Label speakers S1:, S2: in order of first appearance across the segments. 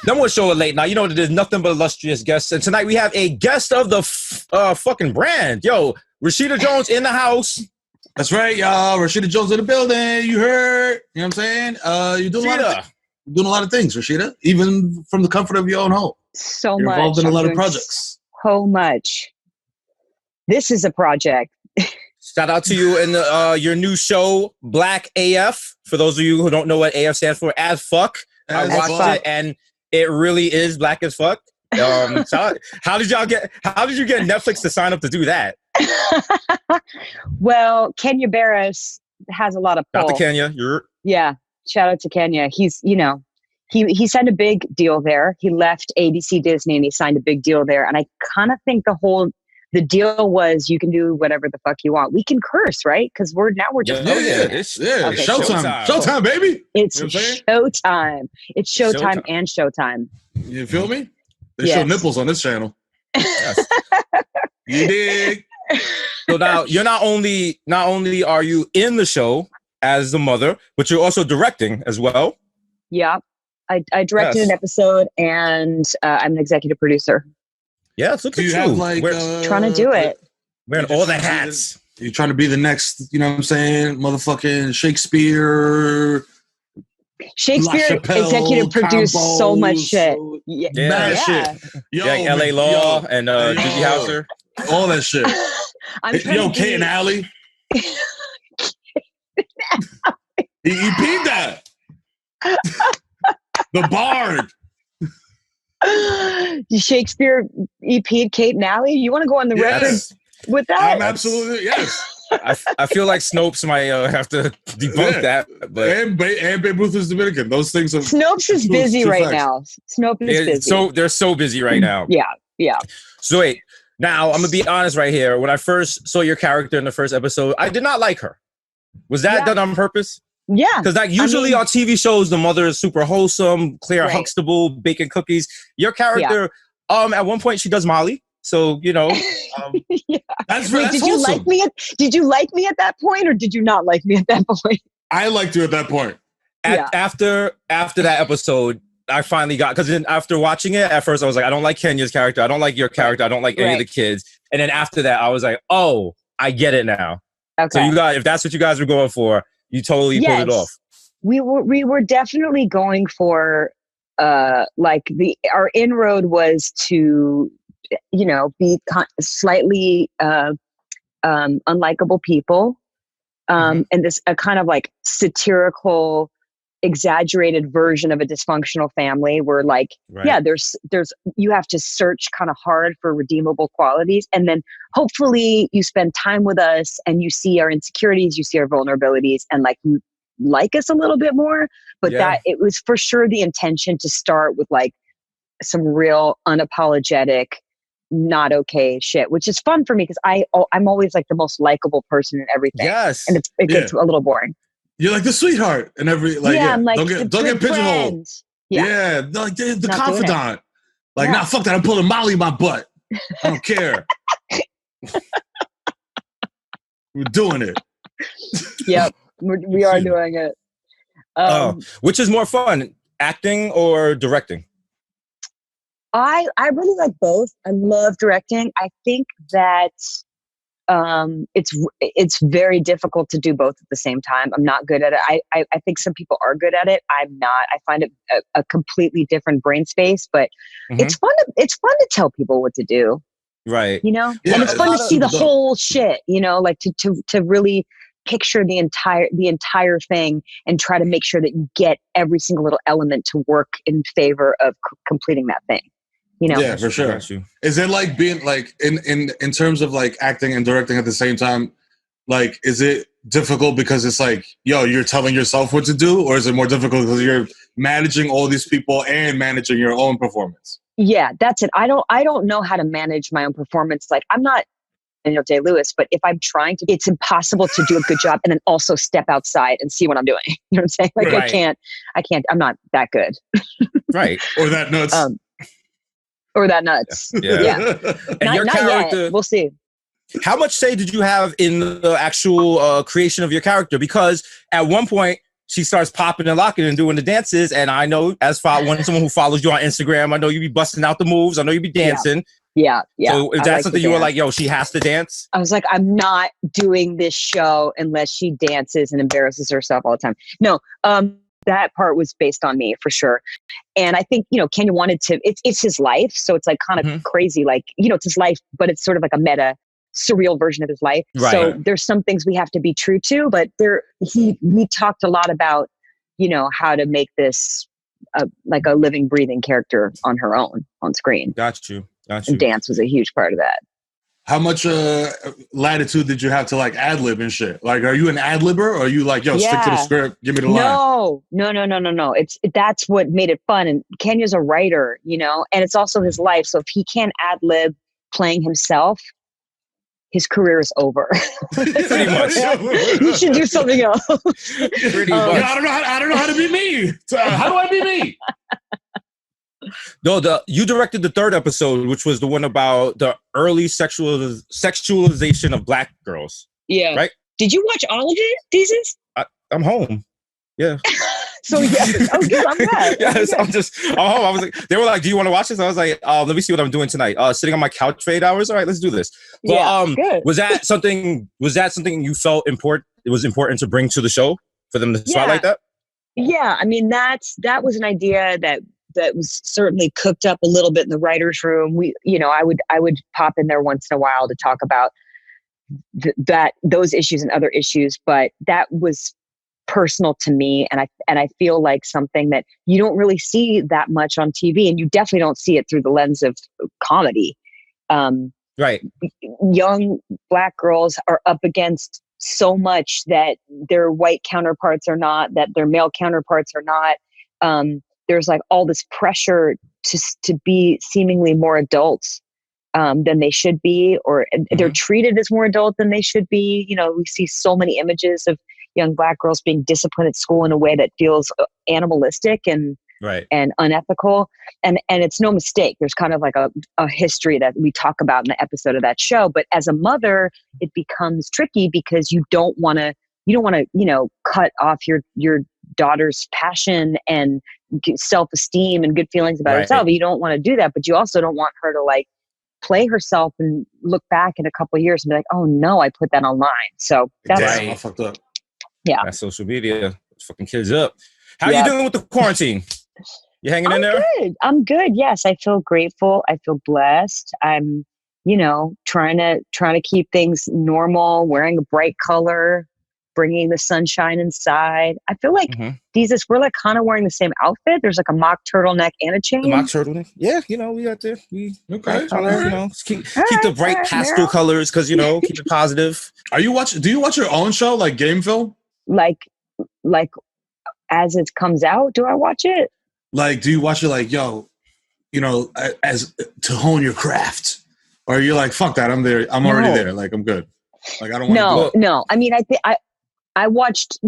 S1: Then we'll show it late. Now, you know, there's nothing but illustrious guests. And tonight we have a guest of the fucking brand. Yo, Rashida Jones in the house.
S2: That's right, y'all. Rashida Jones in the building. You heard? You know what I'm saying? You're doing a lot of things, Rashida, even from the comfort of your own home.
S3: You're
S2: much. Involved in a lot of projects.
S3: So much. This is a project.
S1: Shout out to you in your new show, Black AF. For those of you who don't know what AF stands for, as fuck. I watched it, and it really is black as fuck. So how did you get Netflix to sign up to do that?
S3: Well, Kenya Barris has a lot of pull.
S1: Shout out to Kenya.
S3: Yeah, shout out to Kenya. He's, he signed a big deal there. He left ABC Disney and he signed a big deal there. And I kind of think the deal was you can do whatever the fuck you want. We can curse, right? Because we're just
S2: it's showtime. Showtime, baby.
S3: It's showtime. It's showtime and showtime.
S2: You feel me? They show nipples on this channel. Yes. You dig?
S1: So now you're not only are you in the show as the mother, but you're also directing as well.
S3: Yeah, I directed an episode, and I'm an executive producer.
S1: Yes, look at you.
S3: We're trying to do it.
S1: Wearing all the hats.
S2: You're trying to be the next, you know what I'm saying, motherfucking Shakespeare,
S3: executive produced so much shit.
S2: Shit.
S1: Yo, like LA Law and Gigi Hauser.
S2: All that shit. Kate and Allie. He peed that. The Bard.
S3: Shakespeare EP'd Kate and Allie? You want to go on the record with that?
S2: I'm absolutely, yes.
S1: I feel like Snopes might have to debunk that. But
S2: and Babe Ruth is Dominican. Those things are...
S3: Snopes is busy right now. Snopes is busy.
S1: So they're so busy right now.
S3: Yeah.
S1: So wait, now I'm going to be honest right here. When I first saw your character in the first episode, I did not like her. Was that done on purpose?
S3: Yeah.
S1: Because usually on TV shows, the mother is super wholesome, Claire Huxtable, baking cookies. Your character, at one point, she does Molly. So,
S2: that's
S3: did you like me? Did you like me at that point, or did you not like me at that point?
S2: I liked you at that point.
S1: After that episode, I finally got, because then after watching it, at first I was like, I don't like Kenya's character. I don't like your character. I don't like any of the kids. And then after that, I was like, oh, I get it now. Okay. So you guys, if that's what you guys were going for, you totally pulled it off.
S3: We were definitely going for our inroad was to be slightly unlikable people, and this a kind of like satirical, exaggerated version of a dysfunctional family where there's you have to search kind of hard for redeemable qualities, and then hopefully you spend time with us and you see our insecurities, you see our vulnerabilities, and you like us a little bit more. But that it was for sure the intention to start with some real unapologetic, not okay shit, which is fun for me because I'm always the most likable person in everything.
S1: Yes,
S3: and it gets a little boring.
S2: You're like the sweetheart and
S3: I'm like,
S2: don't get pigeonholed. Yeah, like the confidant. Nah, fuck that. I'm pulling Molly in my butt. I don't care. We're doing it.
S3: Yep, we are doing it.
S1: Which is more fun, acting or directing?
S3: I really like both. I love directing. I think that it's very difficult to do both at the same time. I'm not good at it. I think some people are good at it. I'm not. I find it a completely different brain space, but it's fun to tell people what to do.
S1: Right.
S3: And it's fun to see the whole shit, to really picture the entire thing and try to make sure that you get every single little element to work in favor of completing that thing.
S2: Yeah, for sure. Is it being in terms of acting and directing at the same time? Is it difficult because it's you're telling yourself what to do, or is it more difficult because you're managing all these people and managing your own performance?
S3: Yeah, that's it. I don't know how to manage my own performance. I'm not Daniel Day-Lewis, but if I'm trying to, it's impossible to do a good job and then also step outside and see what I'm doing. You know what I'm saying?
S1: Right.
S3: I can't. I'm not that good.
S1: Right.
S2: Or that nuts.
S3: Or that nuts.
S1: Yeah. And your character,
S3: yet. We'll see.
S1: How much say did you have in the actual creation of your character? Because at one point she starts popping and locking and doing the dances. And I know as far when someone who follows you on Instagram, I know you be busting out the moves. I know you be dancing.
S3: Yeah.
S1: So is that something you were like, yo, she has to dance?
S3: I was like, I'm not doing this show unless she dances and embarrasses herself all the time. No, that part was based on me for sure. And I think, Kenya wanted to, it's his life. So it's like kind of crazy, like, it's his life, but it's sort of like a meta surreal version of his life.
S1: Right.
S3: So there's some things we have to be true to, but we talked a lot about, how to make this like a living, breathing character on her own on screen.
S1: Got you.
S3: And dance was a huge part of that.
S2: How much latitude did you have to like ad lib and shit? Like, are you an ad libber or are you like, yo, stick to the script, give me the line?
S3: No. That's what made it fun. And Kenya's a writer, and it's also his life. So if he can't ad lib playing himself, his career is over.
S1: Pretty much.
S3: You should do something else.
S1: Pretty much.
S2: I don't know how to be me. How do I be me?
S1: No, you directed the third episode, which was the one about the early sexualization of Black girls.
S3: Yeah.
S1: Right?
S3: Did you watch all of it, DESUS?
S1: I'm home. Yeah.
S3: So yes. Oh, good. I'm glad.
S1: Yes, I'm home. I was like, they were like, "Do you want to watch this?" I was like, "Let me see what I'm doing tonight." Sitting on my couch for 8 hours. All right, let's do this. But,
S3: good.
S1: Was that something you felt important? It was important to bring to the show for them to spotlight that.
S3: Yeah, I mean that was an idea that was certainly cooked up a little bit in the writers' room. I would pop in there once in a while to talk about those issues and other issues, but that was personal to me, and I feel like something that you don't really see that much on TV, and you definitely don't see it through the lens of comedy.
S1: Right.
S3: Young Black girls are up against so much that their white counterparts are not, that their male counterparts are not. There's like all this pressure to be seemingly more adults than they should be, or they're treated as more adult than they should be. We see so many images of young Black girls being disciplined at school in a way that feels animalistic and unethical. And it's no mistake. There's kind of like a history that we talk about in the episode of that show. But as a mother, it becomes tricky because you don't want to, cut off your daughter's passion and self-esteem and good feelings about herself. You don't want to do that, but you also don't want her to like play herself and look back in a couple of years and be like, oh no, I put that online. So that's
S2: fucked up.
S3: Yeah.
S1: That's social media. It's fucking kids up. How are you doing with the quarantine? You hanging in there?
S3: I'm good. Yes. I feel grateful. I feel blessed. I'm, trying to keep things normal, wearing a bright color, bringing the sunshine inside. I feel like DESUS, we're like kind of wearing the same outfit. There's like a mock turtleneck and a chain.
S1: The mock turtleneck? Yeah, we got there. Keep the bright pastel colors because, keep it positive.
S2: Do you watch your own show, like Gameville?
S3: Like as it comes out, do I watch it?
S2: Like, do you watch it like, yo, as to hone your craft? Or you're like, fuck that, I'm there. I'm already there. Like, I'm good. Like, I don't want to
S3: No. I mean, I watched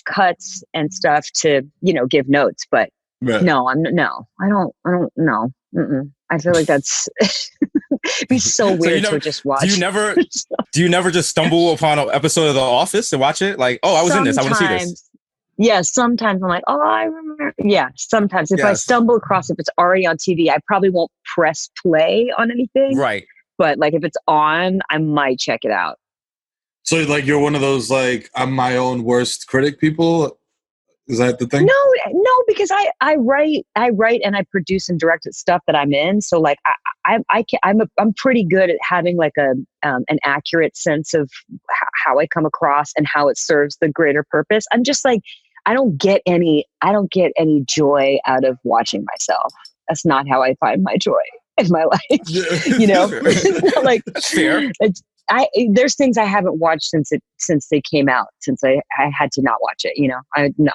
S3: cuts and stuff to, give notes, but I don't know. I feel like that's it'd be so weird to just watch.
S1: Do you never just stumble upon an episode of The Office and watch it? Like, oh, I was in this. I want to see this.
S3: Yeah, sometimes I'm like, oh, I remember. Yeah, sometimes if I stumble across, if it's already on TV, I probably won't press play on anything.
S1: Right.
S3: But like if it's on, I might check it out.
S2: So like you're one of those like I'm my own worst critic people. Is that the thing?
S3: No, because I write and I produce and direct stuff that I'm in. So like I'm pretty good at having like an accurate sense of how I come across and how it serves the greater purpose. I'm just like I don't get any joy out of watching myself. That's not how I find my joy in my life. It's not like
S1: fair.
S3: There's things I haven't watched since they came out, since I had to not watch it. No.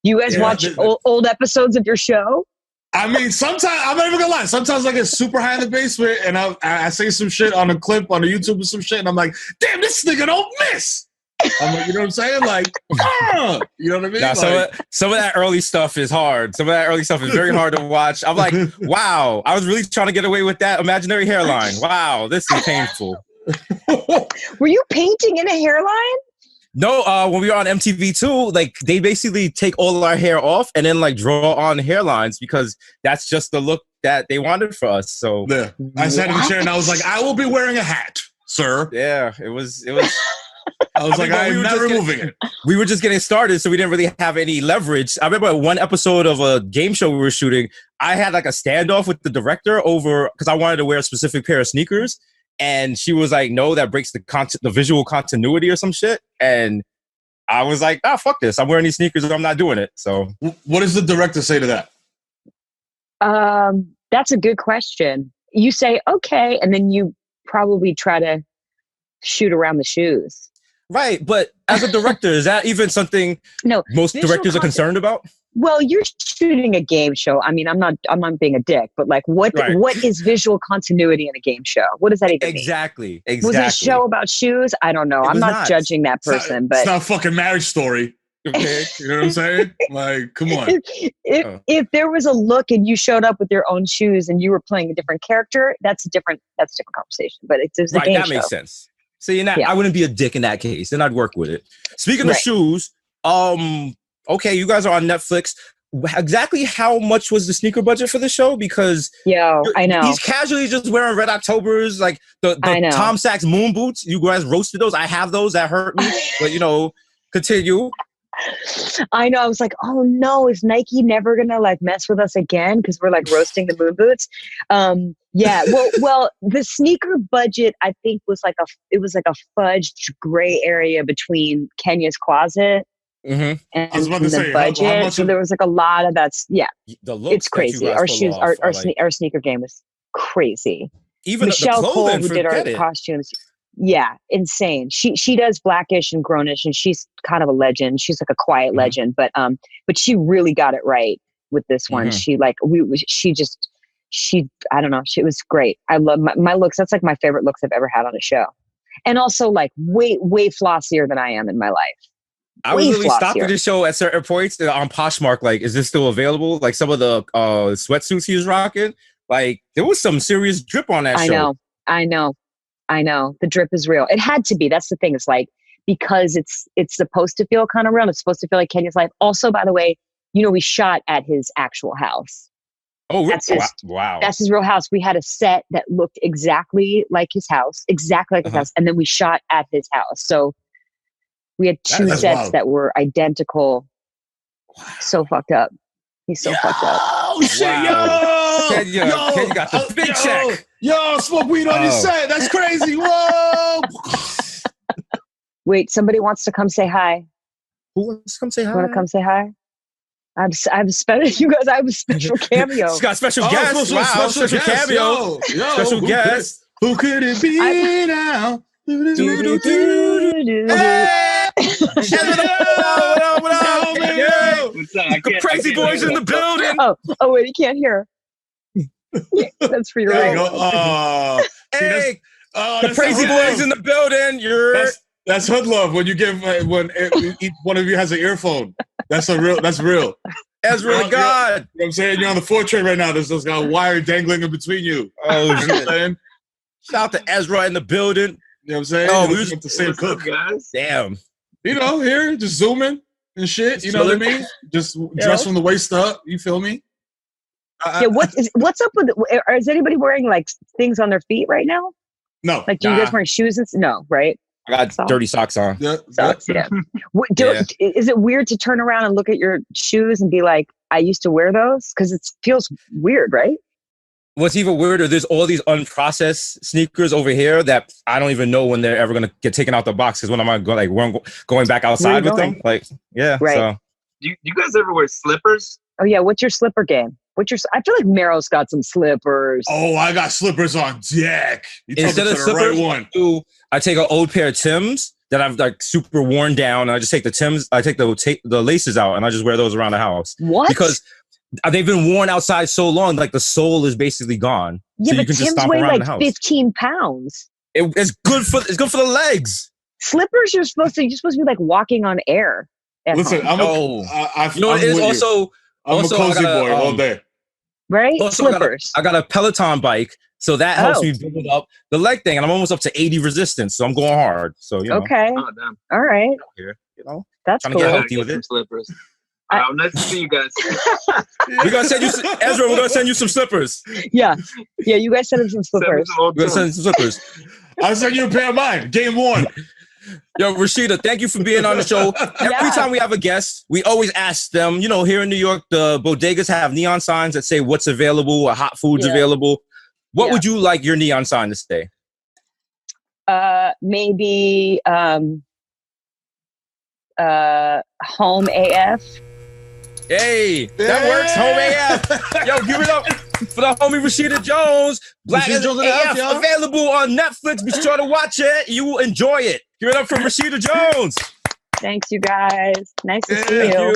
S3: You guys watch old episodes of your show?
S2: I mean, sometimes, I'm not even gonna lie, sometimes I get super high in the basement and I say some shit on a clip on the YouTube or some shit and I'm like, damn, this nigga don't miss. I'm like, you know what I'm saying? Like, you know what I mean?
S1: Nah, some of that early stuff is hard. Some of that early stuff is very hard to watch. I'm like, wow, I was really trying to get away with that imaginary hairline. Wow, this is painful.
S3: Were you painting in a hairline?
S1: No, when we were on MTV2, like they basically take all of our hair off and then like draw on hairlines because that's just the look that they wanted for us. So
S2: yeah, I sat in the chair and I was like, I will be wearing a hat, sir.
S1: Yeah, it was.
S2: I was like, I'm not removing it.
S1: We were just getting started, so we didn't really have any leverage. I remember one episode of a game show we were shooting, I had like a standoff with the director over because I wanted to wear a specific pair of sneakers. And she was like, no, that breaks the visual continuity or some shit. And I was like, fuck this. I'm wearing these sneakers and I'm not doing it. So
S2: what does the director say to that?
S3: That's a good question. You say, okay. And then you probably try to shoot around the shoes.
S1: Right. But as a director, is that even something most directors are concerned about?
S3: Well, you're shooting a game show. I mean, I'm not being a dick, but like what is visual continuity in a game show? What does that even mean?
S1: Exactly.
S3: Was it a show about shoes? I don't know. I'm not judging that person, but
S2: it's not a fucking Marriage Story. Okay. You know what I'm saying? Like, come on.
S3: If there was a look and you showed up with your own shoes and you were playing a different character, that's a different conversation. But it's a game
S1: that
S3: show.
S1: Makes sense. See, I wouldn't be a dick in that case. Then I'd work with it. Speaking of shoes, okay, you guys are on Netflix. Exactly how much was the sneaker budget for the show? Because
S3: I know
S1: he's casually just wearing Red Octobers, like the Tom Sachs moon boots. You guys roasted those. I have those. That hurt me. But continue.
S3: I know. I was like, oh no, is Nike never gonna like mess with us again? Because we're like roasting the moon boots. Yeah. Well, the sneaker budget I think was like a fudged gray area between Kenya's closet.
S1: Mm-hmm.
S3: And I was about to say, budget. So there was like a lot of that's it's crazy. Our shoes, our sneaker game was crazy.
S1: Even
S3: Michelle Cole, who did our costumes, insane. She does Blackish and Grownish, and she's kind of a legend. She's like a quiet legend, but she really got it right with this one. She I don't know. She was great. I love my looks. That's like my favorite looks I've ever had on a show, and also like way flossier than I am in my life.
S1: I was really stopping the show at certain points on Poshmark. Like, is this still available? Like some of the sweatsuits he was rocking. Like, there was some serious drip on that show.
S3: I know. The drip is real. It had to be. That's the thing. It's like, because it's supposed to feel kind of real. It's supposed to feel like Kenya's life. Also, by the way, we shot at his actual house.
S1: Oh, wow.
S3: That's his real house. We had a set that looked exactly like his house, and then we shot at his house. So we had two sets that were identical. Wow. So fucked up. He's so fucked up.
S2: Oh shit, Kenya got the big check. Yo, smoke weed on your set. That's crazy. Whoa.
S3: Wait, somebody wants to come say hi.
S1: Who wants to come say hi?
S3: Want to come say hi? I have a special cameo.
S1: It's got special guest. Special cameo. Special guest.
S2: Who could it be now?
S1: Crazy boys in the building.
S3: Oh wait, you can't hear. That's for your radio.
S1: Hey, the crazy boys in the building.
S2: That's hood love when you give when each one of you has an earphone. That's real.
S1: Ezra, God.
S2: You know what I'm saying? You're on the 4 train right now. There's just got a wire dangling in between you.
S1: Oh, you know what I'm saying? Shout out to Ezra in the building.
S2: You know what I'm saying?
S1: Oh,
S2: we was the same cook,
S1: guys. Damn.
S2: Here, just zooming and shit. You know what I mean? Just dress from the waist up. You feel me?
S3: What's up with? Is anybody wearing like things on their feet right now?
S2: No.
S3: Like, you guys wearing shoes? No, right?
S1: I got dirty socks on.
S3: Socks, yeah. Is it weird to turn around and look at your shoes and be like, I used to wear those? Because it feels weird, right?
S1: What's even weirder, there's all these unprocessed sneakers over here that I don't even know when they're ever going to get taken out the box. Because when am I going back outside with them? Like, yeah.
S3: Right.
S1: So.
S4: Do you guys ever wear slippers?
S3: Oh, yeah. What's your slipper game? I feel like Mero's got some slippers.
S2: Oh, I got slippers on deck.
S1: Instead of slippers, I take an old pair of Timbs that I've like super worn down. And I just take the Timbs, I take the laces out, and I just wear those around the house.
S3: What?
S1: Because they've been worn outside so long, like the sole is basically gone.
S3: Yeah,
S1: so
S3: but Timbs weigh like 15 pounds.
S1: It's good for the legs.
S3: Slippers, you're supposed to be like walking on air.
S2: Listen, I'm a cozy boy all day.
S3: Right?
S1: Also,
S3: Slippers.
S1: I got a Peloton bike So that helps me build up the leg thing, and I'm almost up to 80 resistance, so I'm going hard. So
S3: okay,
S4: oh, damn.
S3: All right,
S1: you know,
S3: that's
S1: trying
S3: cool.
S1: to get healthy with it.
S4: Slippers. Nice to see you guys.
S1: We're gonna send you Ezra. We're gonna send you some slippers.
S3: Yeah. You guys send him some slippers.
S1: We're gonna send you some slippers.
S2: I'll send you a pair of mine. Game 1.
S1: Yo, Rashida, thank you for being on the show. Every time we have a guest, we always ask them. You know, here in New York, the bodegas have neon signs that say what's available, or hot foods available. What would you like your neon sign to say?
S3: Maybe home AF.
S1: Hey, that works. Home AF. Yo, give it up for the homie Rashida Jones. Black Rashida Jones AF available on Netflix. Be sure to watch it. You will enjoy it. Give it up for Rashida Jones.
S3: Thanks, you guys. Nice to see you.